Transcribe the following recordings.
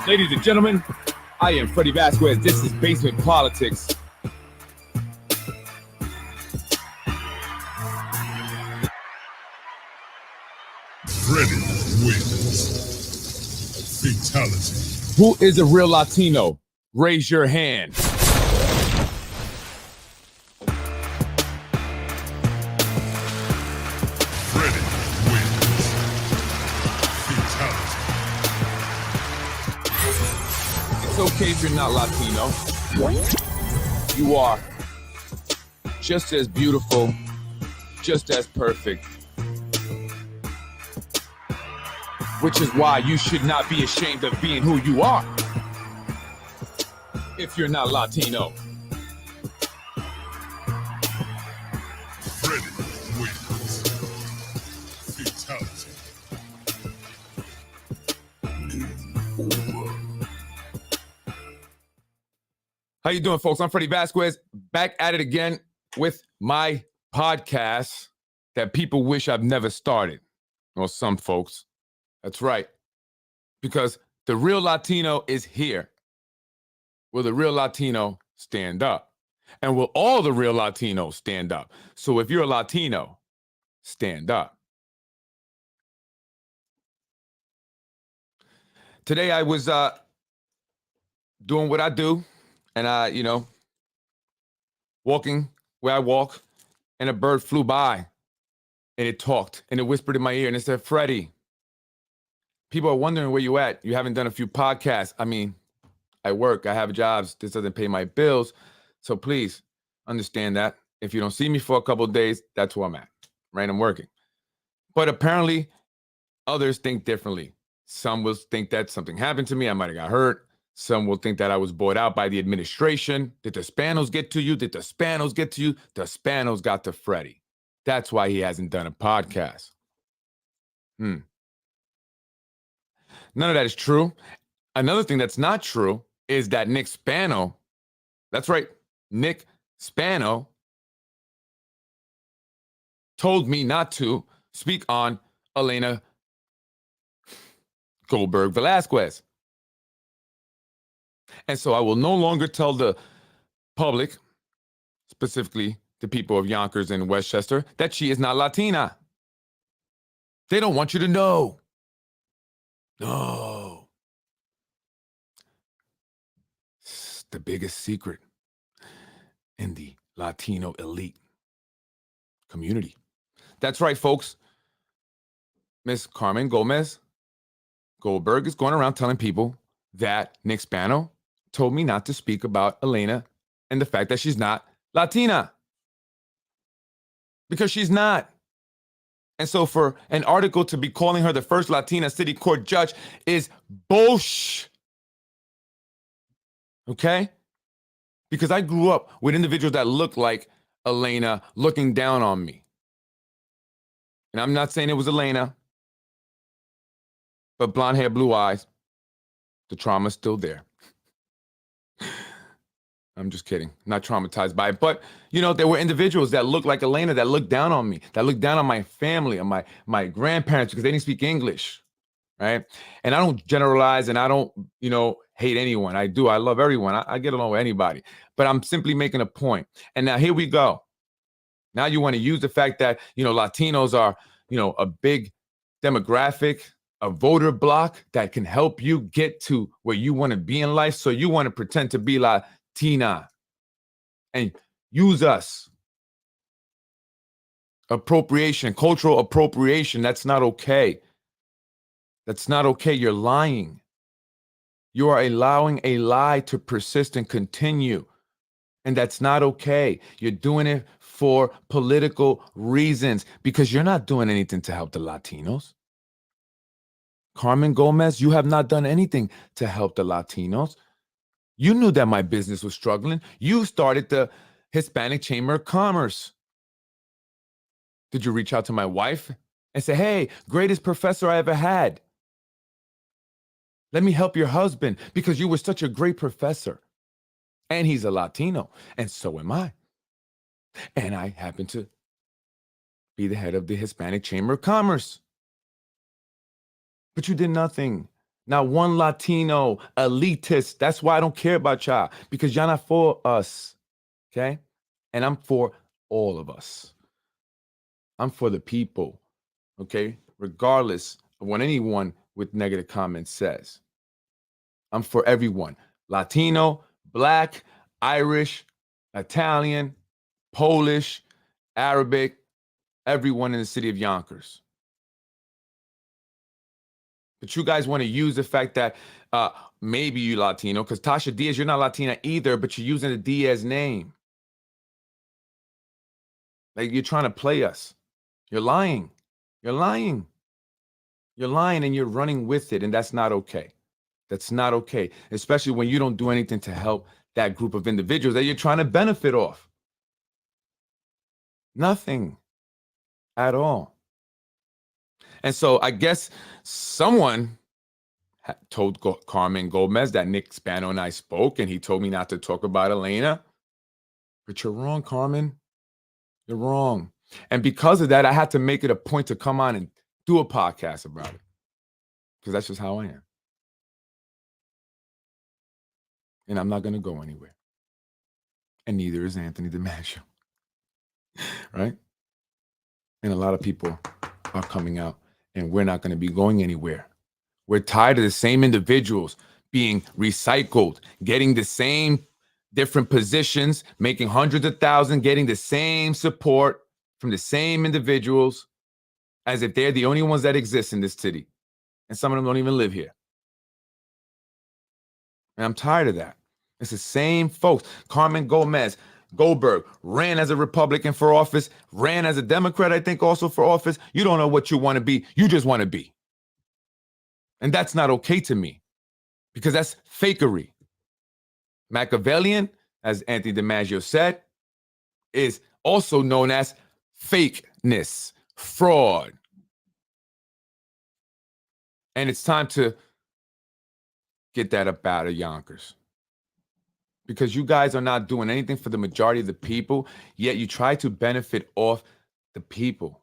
Ladies and gentlemen, I am Freddie Vasquez. This is Basement Politics. Freddie wins. Fatality. Who is a real Latino? Raise your hand. Freddie wins. Fatality. It's okay if you're not Latino. You are just as beautiful, just as perfect. Which is why you should not be ashamed of being who you are. If you're not Latino. Freddie wins. Fatality. How you doing, folks? I'm Freddie Vasquez, back at it again with my podcast that people wish I've never started. Or some folks. That's right. Because the real Latino is here. Will the real Latino stand up? And will all the real Latinos stand up? So if you're a Latino, stand up. Today I was doing what I do, and walking where I walk, and a bird flew by, and it talked, and it whispered in my ear, and it said, "Freddie, people are wondering where you at. You haven't done a few podcasts. I mean, I work, I have jobs. This doesn't pay my bills. So please understand that. If you don't see me for a couple of days, that's where I'm at, right? I'm working." But apparently others think differently. Some will think that something happened to me. I might have got hurt. Some will think that I was bought out by the administration. Did the Spanos get to you? Did the Spanos get to you? The Spanos got to Freddie. That's why he hasn't done a podcast. None of that is true. Another thing that's not true is that Nick Spano, that's right, Nick Spano, told me not to speak on Elena Goldberg Velasquez. And so I will no longer tell the public, specifically the people of Yonkers and Westchester, that she is not Latina. They don't want you to know. No. It's the biggest secret in the Latino elite community. That's right, folks. Miss Carmen Gomez Goldberg is going around telling people that Nick Spano told me not to speak about Elena and the fact that she's not Latina. Because she's not. And so for an article to be calling her the first Latina city court judge is bullshit. Okay? Because I grew up with individuals that look like Elena looking down on me. And I'm not saying it was Elena, but blonde hair, blue eyes, the trauma's still there. I'm just kidding. Not traumatized by it. But, there were individuals that looked like Elena that looked down on me, that looked down on my family, on my grandparents because they didn't speak English, right? And I don't generalize and I don't, hate anyone. I do. I love everyone. I get along with anybody. But I'm simply making a point. And now here we go. Now you want to use the fact that, Latinos are, a big demographic, a voter block that can help you get to where you want to be in life. So you want to pretend to be Latina and use us. Appropriation, cultural appropriation. That's not okay. That's not okay. You're lying. You are allowing a lie to persist and continue. And that's not okay. You're doing it for political reasons because you're not doing anything to help the Latinos. Carmen Gomez, you have not done anything to help the Latinos. You knew that my business was struggling. You started the Hispanic Chamber of Commerce. Did you reach out to my wife and say, "Hey, greatest professor I ever had. Let me help your husband because you were such a great professor." And he's a Latino, and so am I. And I happen to be the head of the Hispanic Chamber of Commerce. But you did nothing. Not one Latino elitist. That's why I don't care about y'all, because y'all not for us. Okay? And I'm for all of us. I'm for the people. Okay? Regardless of what anyone with negative comments says. I'm for everyone. Latino, Black, Irish, Italian, Polish, Arabic, everyone in the city of Yonkers. But you guys want to use the fact that maybe you Latino, because Tasha Diaz, you're not Latina either, but you're using the Diaz name. Like, you're trying to play us. You're lying. You're lying. You're lying and you're running with it, and that's not okay. That's not okay, especially when you don't do anything to help that group of individuals that you're trying to benefit off. Nothing at all. And so I guess someone told Carmen Gomez that Nick Spano and I spoke, and he told me not to talk about Elena. But you're wrong, Carmen. You're wrong. And because of that, I had to make it a point to come on and do a podcast about it, because that's just how I am. And I'm not going to go anywhere. And neither is Anthony DiMaggio. Right? And a lot of people are coming out, and we're not going to be going anywhere. We're tired of the same individuals being recycled, getting the same different positions, making hundreds of thousands, getting the same support from the same individuals as if they're the only ones that exist in this city. And some of them don't even live here. And I'm tired of that. It's the same folks. Carmen Goldberg ran as a Republican for office, ran as a Democrat, I think, also for office. You don't know what you want to be. You just want to be. And that's not okay to me, because that's fakery. Machiavellian, as Anthony DiMaggio said, is also known as fakeness, fraud. And it's time to get that up out of Yonkers, because you guys are not doing anything for the majority of the people, yet you try to benefit off the people.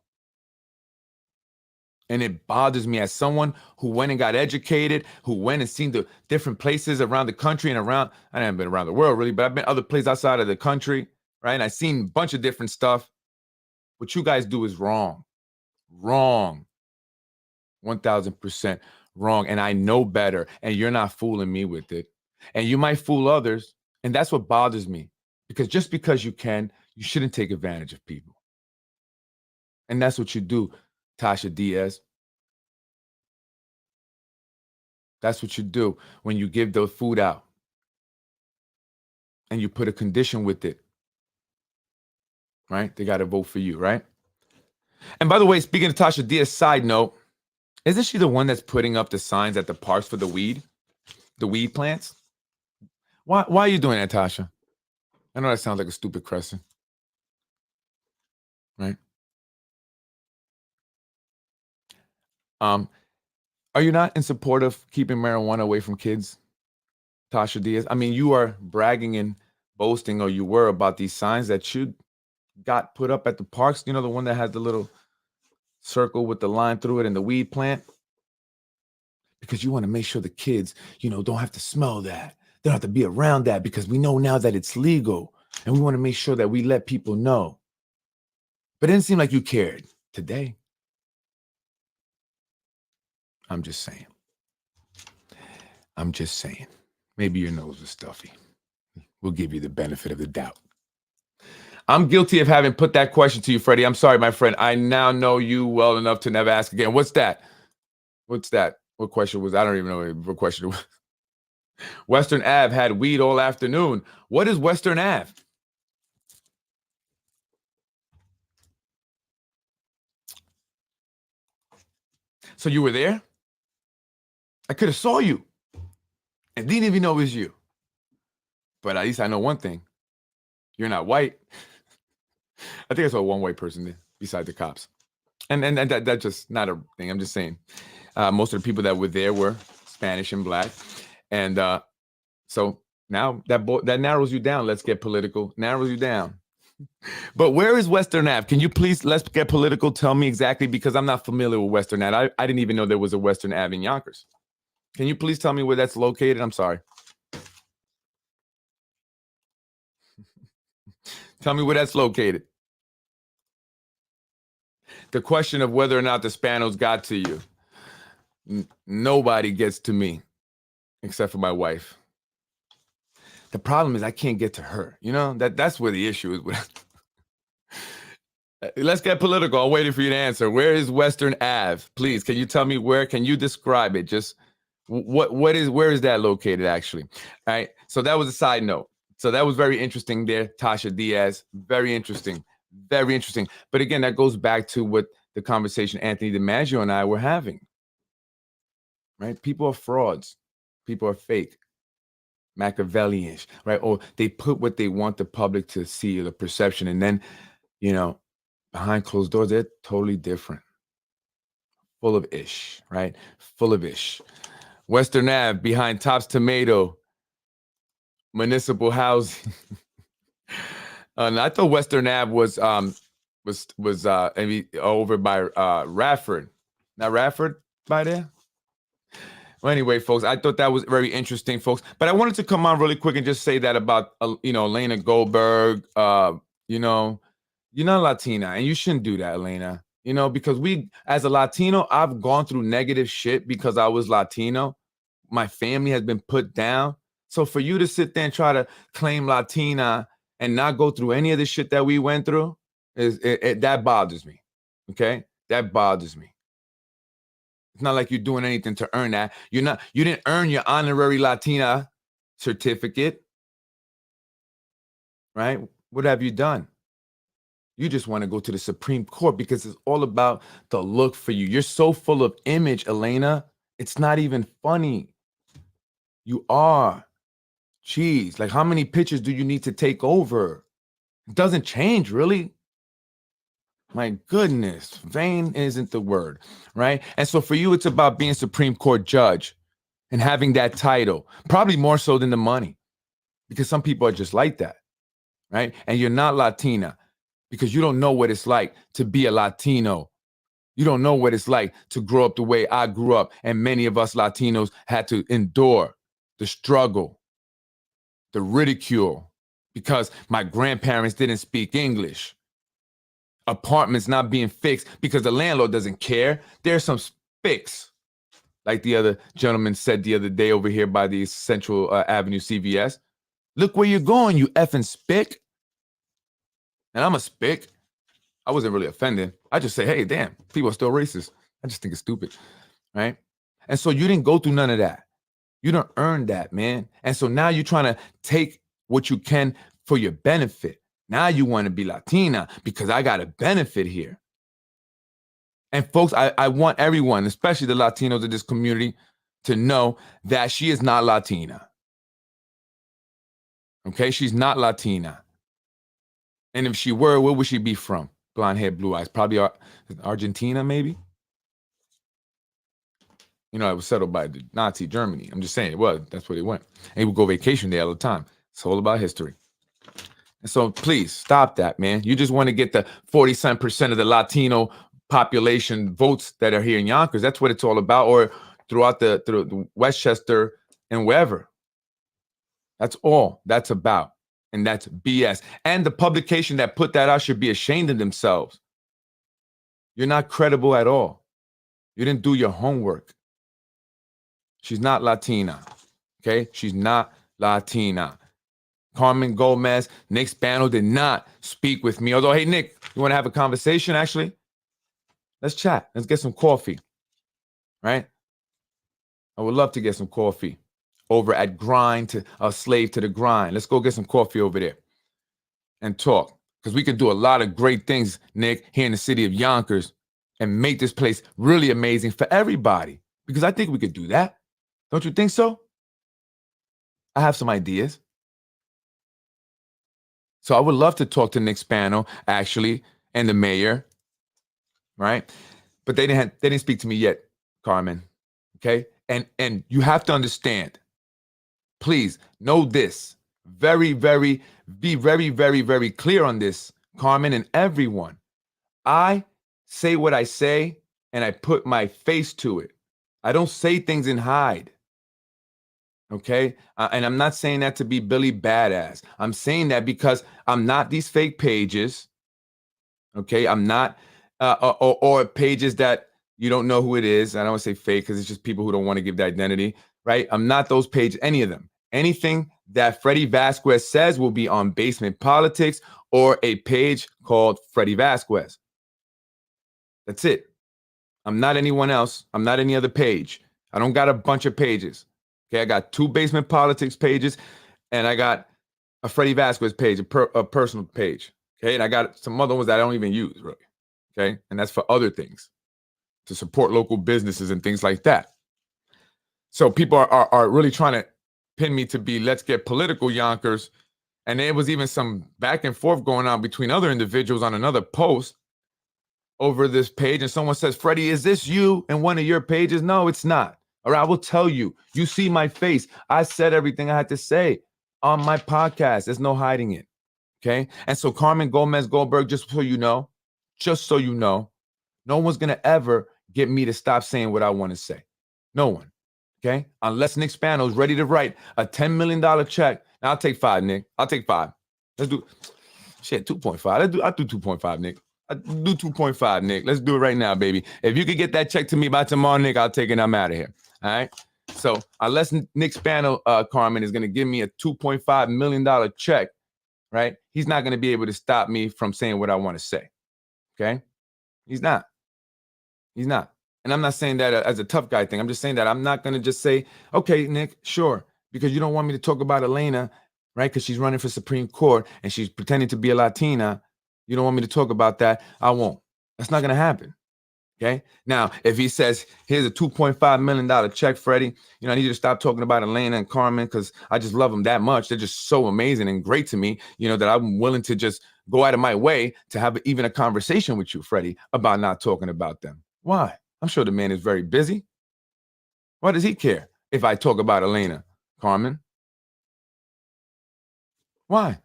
And it bothers me, as someone who went and got educated, who went and seen the different places around the country and around, I haven't been around the world really, but I've been other places outside of the country, right? And I've seen a bunch of different stuff. What you guys do is wrong. Wrong. 1000% wrong. And I know better, and you're not fooling me with it. And you might fool others. And that's what bothers me, because just because you can, you shouldn't take advantage of people. And that's what you do, Tasha Diaz. That's what you do when you give the food out and you put a condition with it, right? They got to vote for you, right? And by the way, speaking of Tasha Diaz, side note, isn't she the one that's putting up the signs at the parks for the weed plants? Why are you doing that, Tasha? I know that sounds like a stupid question, right? Are you not in support of keeping marijuana away from kids, Tasha Diaz? I mean, you are bragging and boasting, or you were, about these signs that you got put up at the parks. You know, the one that has the little circle with the line through it and the weed plant? Because you want to make sure the kids, don't have to smell that. They don't have to be around that, because we know now that it's legal. And we want to make sure that we let people know. But it didn't seem like you cared today. I'm just saying. Maybe your nose was stuffy. We'll give you the benefit of the doubt. I'm guilty of having put that question to you, Freddie. I'm sorry, my friend. I now know you well enough to never ask again. What's that? What question was? I don't even know what question it was. Western Ave had weed all afternoon. What is Western Ave? So you were there? I could have saw you and didn't even know it was you. But at least I know one thing. You're not white. I think I saw one white person there besides the cops. And that's just not a thing. I'm just saying. Most of the people that were there were Spanish and Black. And so now that narrows you down. Let's get political. Narrows you down. But where is Western Ave? Can you please, let's get political, tell me exactly, because I'm not familiar with Western Ave. I didn't even know there was a Western Ave in Yonkers. Can you please tell me where that's located? I'm sorry. Tell me where that's located. The question of whether or not the Spanos got to you. Nobody gets to me except for my wife. The problem is I can't get to her. You know, that's where the issue is with. Let's get political. I'm waiting for you to answer. Where is Western Ave? Please, can you tell me where? Can you describe it? Just where is that located actually? All right. So that was a side note. So that was very interesting there, Tasha Diaz. Very interesting. Very interesting. But again, that goes back to what the conversation Anthony DiMaggio and I were having. Right? People are frauds. People are fake. Machiavellian, right? Or they put what they want the public to see, or the perception, and then, you know, behind closed doors, they're totally different. Full of ish, right? Full of ish. Western Ave behind Tops Tomato, municipal housing. And I thought Western Ave was over by Radford. Not Radford by there? Well, anyway, folks, I thought that was very interesting, folks. But I wanted to come on really quick and just say that about, Elena Goldberg. You're not Latina, and you shouldn't do that, Elena. Because as a Latino, I've gone through negative shit because I was Latino. My family has been put down. So for you to sit there and try to claim Latina and not go through any of the shit that we went through, that bothers me. Okay? That bothers me. It's not like you're doing anything to earn that. You didn't earn your honorary Latina certificate, right? What have you done? You just want to go to the Supreme Court because it's all about the look for you. You're so full of image, Elena. It's not even funny. You are. Jeez, like how many pictures do you need to take over? It doesn't change, really. My goodness, vain isn't the word, right? And so for you, it's about being Supreme Court judge and having that title, probably more so than the money, because some people are just like that, right? And you're not Latina because you don't know what it's like to be a Latino. You don't know what it's like to grow up the way I grew up. And many of us Latinos had to endure the struggle, the ridicule, because my grandparents didn't speak English. Apartments not being fixed because the landlord doesn't care. There's some fix, like the other gentleman said the other day over here by the Central Avenue CVS. Look where you're going, you effing spick. And I'm a spick. I wasn't really offended. I just say, hey, damn, people are still racist. I just think it's stupid, right? And so you didn't go through none of that. You don't earn that, man. And so now you're trying to take what you can for your benefit. Now you want to be Latina because I got a benefit here. And folks, I want everyone, especially the Latinos of this community, to know that she is not Latina. Okay, she's not Latina. And if she were, where would she be from? Blonde hair, blue eyes, probably Argentina, maybe. It was settled by the Nazi Germany. I'm just saying it was. That's where they went. And he would go vacation there all the time. It's all about history. And so please stop that, man. You just want to get the 40% of the Latino population votes that are here in Yonkers. That's what it's all about, or throughout the Westchester and wherever. That's all that's about. And that's BS. And the publication that put that out should be ashamed of themselves. You're not credible at all. You didn't do your homework. She's not Latina. Okay? She's not Latina. Carmen Gomez, Nick Spano did not speak with me. Although, hey, Nick, you want to have a conversation, actually? Let's chat. Let's get some coffee, right? I would love to get some coffee over at Slave to the Grind. Let's go get some coffee over there and talk, because we could do a lot of great things, Nick, here in the city of Yonkers and make this place really amazing for everybody, because I think we could do that. Don't you think so? I have some ideas. So I would love to talk to Nick Spano, actually, and the mayor, right? But they didn't speak to me yet, Carmen. Okay? And you have to understand, please know this. Be very, very, very clear on this, Carmen and everyone. I say what I say and I put my face to it. I don't say things and hide. Okay. And I'm not saying that to be Billy Badass. I'm saying that because I'm not these fake pages. Okay. I'm not, or pages that you don't know who it is. I don't want to say fake because it's just people who don't want to give the identity, right? I'm not those pages, any of them. Anything that Freddie Vasquez says will be on Basement Politics or a page called Freddie Vasquez. That's it. I'm not anyone else. I'm not any other page. I don't got a bunch of pages. Okay, I got 2 Basement Politics pages, and I got a Freddie Vasquez page, a personal page. Okay, and I got some other ones that I don't even use, really. Okay, and that's for other things, to support local businesses and things like that. So people are really trying to pin me to be, let's get political, Yonkers. And there was even some back and forth going on between other individuals on another post over this page. And someone says, Freddie, is this you in one of your pages? No, it's not. Or I will tell you, you see my face. I said everything I had to say on my podcast. There's no hiding it. Okay. And so Carmen Gomez Goldberg, just so you know, no one's going to ever get me to stop saying what I want to say. No one. Okay. Unless Nick Spano is ready to write a $10 million check. Now, I'll take 5, Nick. I'll take 5. Let's do shit, 2.5. I'll do 2.5, Nick. I do 2.5, Nick. Let's do it right now, baby. If you could get that check to me by tomorrow, Nick, I'll take it. I'm out of here. All right. So unless Nick Spano, Carmen, is going to give me a $2.5 million check, right? He's not going to be able to stop me from saying what I want to say. Okay. He's not. And I'm not saying that as a tough guy thing. I'm just saying that I'm not going to just say, okay, Nick, sure. Because you don't want me to talk about Elena, right? Because she's running for Supreme Court and she's pretending to be a Latina. You don't want me to talk about that. I won't. That's not going to happen. Okay. Now, if he says, here's a $2.5 million check, Freddie, I need you to stop talking about Elena and Carmen because I just love them that much. They're just so amazing and great to me, that I'm willing to just go out of my way to have even a conversation with you, Freddie, about not talking about them. Why? I'm sure the man is very busy. Why does he care if I talk about Elena, Carmen? Why?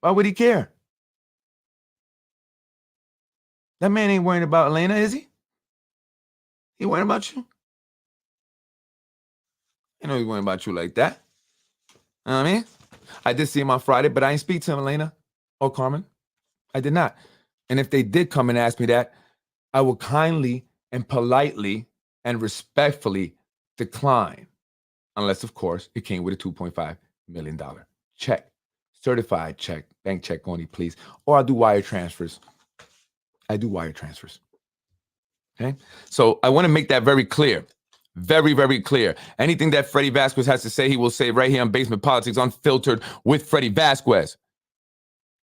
Why would he care? That man ain't worrying about Elena, is he? He worrying about you? I know he's worrying about you like that. You know what I mean? I did see him on Friday, but I didn't speak to him, Elena or Carmen. I did not. And if they did come and ask me that, I will kindly and politely and respectfully decline. Unless, of course, it came with a $2.5 million check. Certified check, bank check only, please. Or I'll do wire transfers. I do wire transfers. Okay? So I want to make that very clear. Very, very clear. Anything that Freddie Vasquez has to say, he will say right here on Basement Politics, Unfiltered with Freddie Vasquez.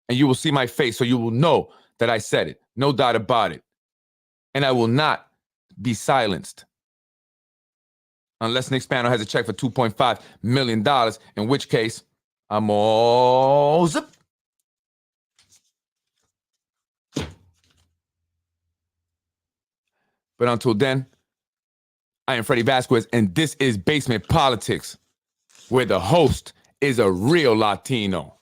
And you will see my face, so you will know that I said it. No doubt about it. And I will not be silenced. Unless Nick Spano has a check for $2.5 million, in which case, I'm all zip. But until then, I am Freddie Vasquez, and this is Basement Politics, where the host is a real Latino.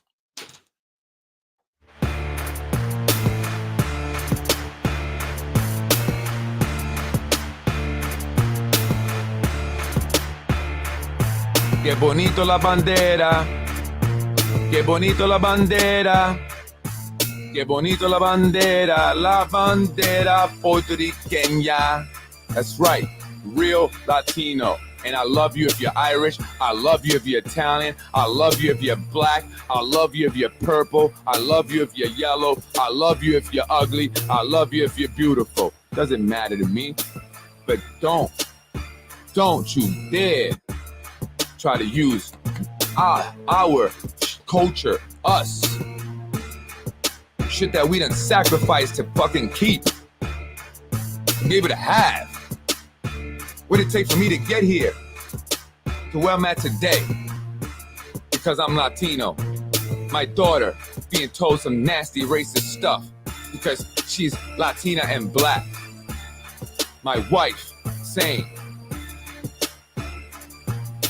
Qué bonito la bandera. Qué bonito la bandera. Qué bonito la bandera. La bandera puertorriqueña. That's right. Real Latino. And I love you if you're Irish. I love you if you're Italian. I love you if you're black. I love you if you're purple. I love you if you're yellow. I love you if you're ugly. I love you if you're beautiful. Doesn't matter to me. But don't you dare try to use our culture, us, shit that we done sacrificed to fucking keep, to be able to have. What did it take for me to get here, to where I'm at today? Because I'm Latino. My daughter being told some nasty racist stuff because she's Latina and black. My wife saying,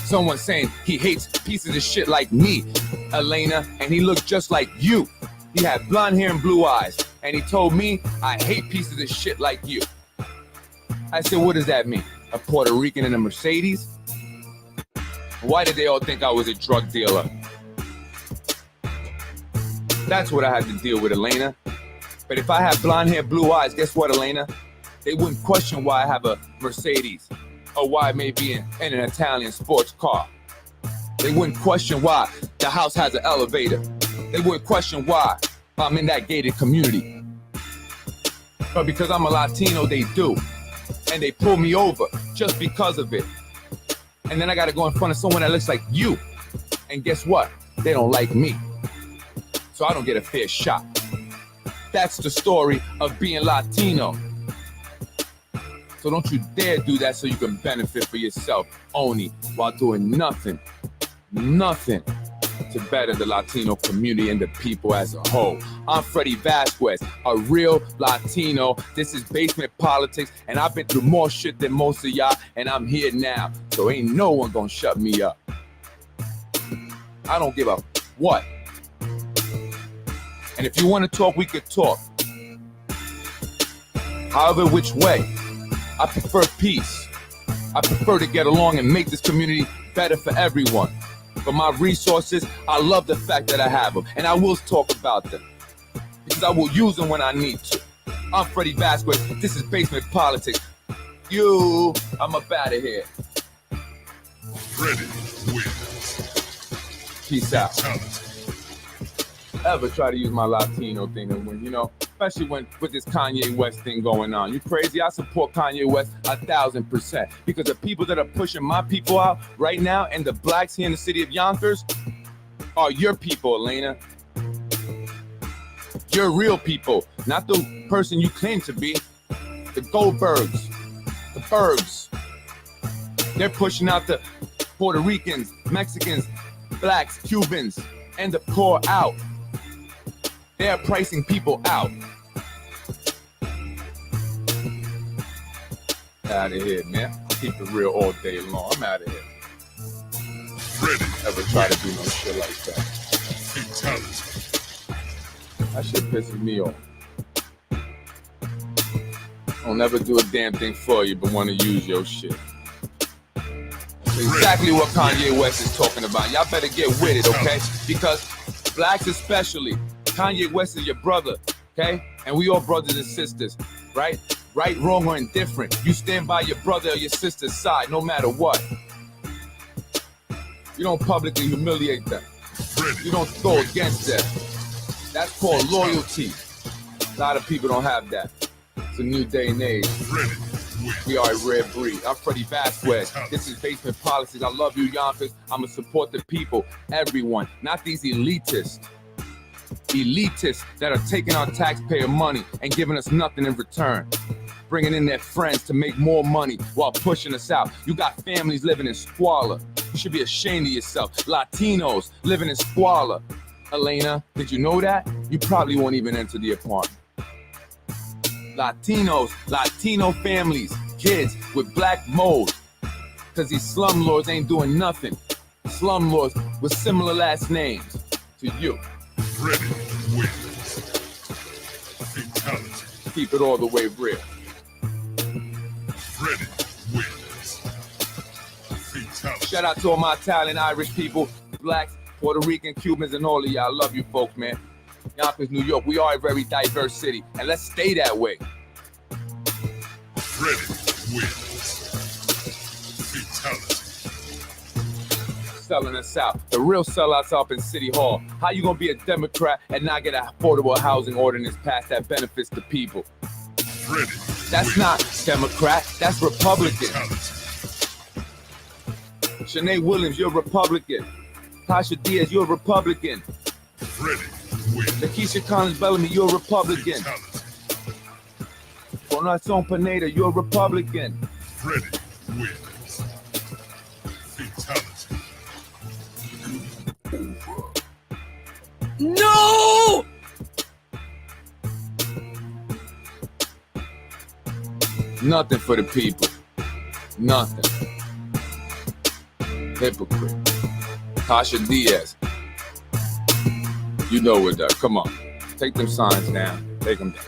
someone saying he hates pieces of shit like me, Elena, and he looked just like you. He had blonde hair and blue eyes, and he told me I hate pieces of shit like you. I said, what does that mean? A Puerto Rican in a Mercedes? Why did they all think I was a drug dealer? That's what I had to deal with, Elena. But if I had blonde hair, blue eyes, guess what, Elena? They wouldn't question why I have a Mercedes or why I may be in an Italian sports car. They wouldn't question why the house has an elevator. They wouldn't question why I'm in that gated community. But because I'm a Latino, they do. And they pull me over just because of it. And then I gotta go in front of someone that looks like you. And guess what? They don't like me. So I don't get a fair shot. That's the story of being Latino. So don't you dare do that so you can benefit for yourself only while doing nothing to better the Latino community and the people as a whole. I'm Freddie Vasquez, a real Latino. This is Basement Politics, and I've been through more shit than most of y'all, and I'm here now. So ain't no one gonna shut me up. I don't give a what. And if you want to talk, we could talk. However, which way. I prefer peace. I prefer to get along and make this community better for everyone. For my resources, I love the fact that I have them, and I will talk about them because I will use them when I need to. I'm Freddie Vasquez. This is Basement Politics. I'm up out of here. Freddie wins. Peace out. Ever try to use my Latino thing and win, especially when with this Kanye West thing going on. You crazy? I support Kanye West 1,000% because the people that are pushing my people out right now and the blacks here in the city of Yonkers are your people, Elena. You're real people, not the person you claim to be. The Goldbergs, the Bergs. They're pushing out the Puerto Ricans, Mexicans, blacks, Cubans, and the poor out. They're pricing people out. Out of here, man. Keep it real all day long. I'm out of here. Freddie Ever try to do no shit like that? fatality. That shit pisses me off. I'll never do a damn thing for you but want to use your shit. That's exactly what Kanye West is talking about. Y'all better get with it, okay? Because blacks especially, Kanye West is your brother, okay? And we all brothers and sisters, right? Right, wrong, or indifferent. You stand by your brother or your sister's side, no matter what. You don't publicly humiliate them. You don't go against them. That's called loyalty. A lot of people don't have that. It's a new day and age. We are a rare breed. I'm Freddie Vasquez. This is Basement Politics. I love you, Yonkers. I'm going to support the people, everyone, not these elitists. Elitists that are taking our taxpayer money and giving us nothing in return. Bringing in their friends to make more money while pushing us out. You got families living in squalor. You should be ashamed of yourself. Latinos living in squalor. Elena, did you know that? You probably won't even enter the apartment. Latinos, Latino families, kids with black mold. Because these slumlords ain't doing nothing. Slumlords with similar last names to you. Freddie wins. Fatality. Keep it all the way real. Freddie wins. Fatality. Shout out to all my Italian, Irish people, blacks, Puerto Rican, Cubans, and all of y'all. I love you folks, man. Yonkers, New York, we are a very diverse city, and let's stay that way. Freddie wins. Fatality. Selling us out. The real sellouts up in City Hall. How you gonna be a Democrat and not get an affordable housing ordinance passed that benefits the people? Freddie That's wins. not Democrat, that's Republican. Fatality. Shanae Williams, you're a Republican. Tasha Diaz, you're a Republican. Freddie wins. Lakeisha Collins-Bellamy, you're a Republican. Fatality. Bonacion Pineda, you're a Republican. Freddie wins. Fatality. No! Nothing for the people. Nothing. Hypocrite. Tasha Diaz. You know what, come on. Take them signs down. Take them down.